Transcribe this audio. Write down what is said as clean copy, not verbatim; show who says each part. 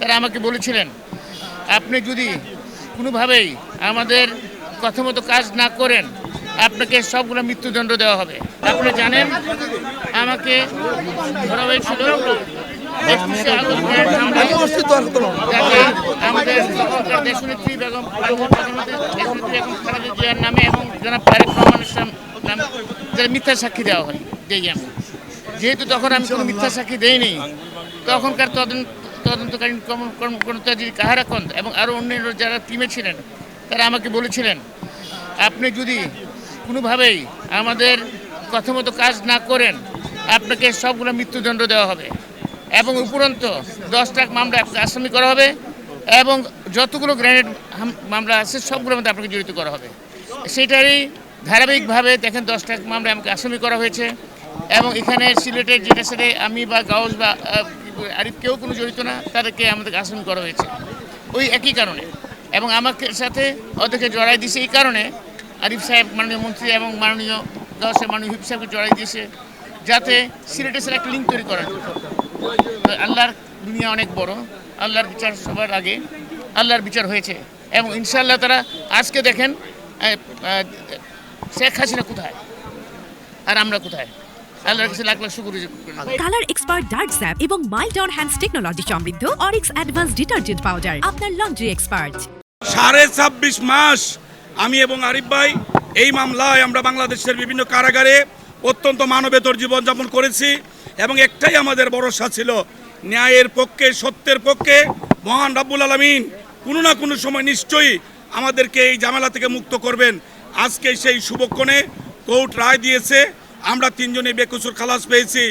Speaker 1: তারা আমাকে বলেছিলেন, আপনি যদি কোনোভাবেই আমাদের কথা মতো কাজ না করেন আপনাকে সবগুলো মৃত্যুদণ্ড দেওয়া হবে। আপনি জানেন আমাকে ধরা হয়েছিল 21শে আগস্ট গ্রেনেড হামলায়, যাতে আমাদের তখনকার দেশনেত্রী বেগম দেশনেত্রী এখন খালেদা জিয়ার নামে এবং জনাব তারেক রহমানের নামে যারা মিথ্যা সাক্ষী দেওয়া হয় দেই আমি। যেহেতু তখন আমি কোনো মিথ্যা সাক্ষী দেইনি, তখনকার তদন্তকালীন কর্মকর্তা যিনি কাহারাকন্দ এবং আরও অন্যান্য যারা টিমে ছিলেন তারা আমাকে বলেছিলেন, আপনি যদি কোনোভাবেই আমাদের কথা মতো কাজ না করেন আপনাকে সবগুলো মৃত্যুদণ্ড দেওয়া হবে এবং উপরন্ত 10টা মামলা আসামি করা হবে এবং যতগুলো গ্রেনেড মামলা আছে সবগুলোর মধ্যে আপনাকে জড়িত করা হবে। সেটারই ধারাবাহিকভাবে দেখেন 10টা মামলায় আমাকে আসামি করা হয়েছে এবং এখানে সিলেটের যেটা সাথে আমি বা গাউস বা আরিফ কেউ কোনো জড়িত না, তাদেরকে আমাদেরকে আসামি করা হয়েছে ওই একই কারণে। এবং আমাকে সাথে ওদেরকে জড়াই দিয়েছে এই কারণে, আরিফ সাহেব মাননীয় মন্ত্রী এবং মাননীয় গাউসের মাননীয় হুইপ সাহেবকে জড়াই দিয়েছে যাতে সিলেটের সাথে একটা লিঙ্ক তৈরি করা যায়। আল্লাহর দুনিয়া অনেক বড়, আল্লাহর বিচার সবার আগে, আল্লাহর বিচার হয়েছে এবং ইনশাআল্লাহ তারা আজকে দেখেন শেখ হাসিনা কোথায় আর আমরা কোথায়। আল্লাহর কাছে লাখ লাখ শুকর।
Speaker 2: কালার এক্সপার্ট ডার্ক স্যাপ এবং মাইল্ড অন হ্যান্ডস টেকনোলজি সমৃদ্ধ অরিক্স অ্যাডভান্স ডিটারজেন্ট পাউডার আপনার লন্ড্রি এক্সপার্ট।
Speaker 3: 26.5 মাস আমি এবং আরিফ ভাই এই মামলায় আমরা বাংলাদেশের বিভিন্ন কারাগারে অত্যন্ত মানবেতর জীবনযাপন করেছি এবং একটাই আমাদের ভরসা ছিল, ন্যায়ের পক্ষে সত্যের পক্ষে মহান রব্বুল আলামিন কোনো না কোনো সময় নিশ্চয়ই আমাদেরকে এই ঝামেলা থেকে মুক্ত করবেন। আজকে সেই শুভক্ষণে কোর্ট রায় দিয়েছে, আমরা 3জনই বেকসুর খালাস পেয়েছি।